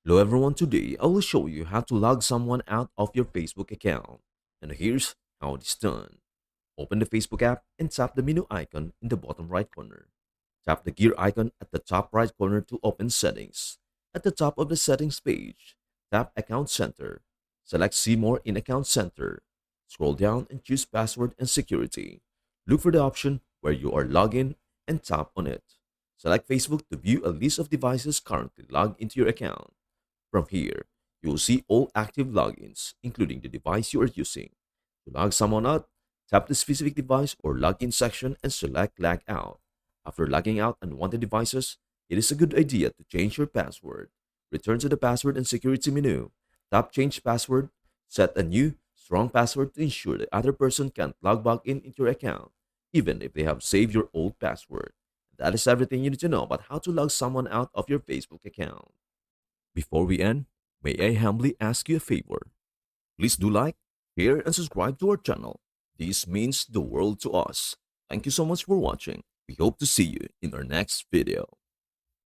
Hello everyone, today I will show you how to log someone out of your Facebook account. And here's how it is done. Open the Facebook app and tap the menu icon in the bottom right corner. Tap the gear icon at the top right corner to open settings. At the top of the settings page, tap Account Center. Select See More in Account Center. Scroll down and choose Password and Security. Look for the option where you are logged in and tap on it. Select Facebook to view a list of devices currently logged into your account. From here, you will see all active logins, including the device you are using. To log someone out, tap the specific device or login section and select Log Out. After logging out unwanted devices, it is a good idea to change your password. Return to the password and security menu. Tap Change Password. Set a new, strong password to ensure the other person can't log back in into your account, even if they have saved your old password. That is everything you need to know about how to log someone out of your Facebook account. Before we end, may I humbly ask you a favor? Please do like, share, and subscribe to our channel. This means the world to us. Thank you so much for watching. We hope to see you in our next video.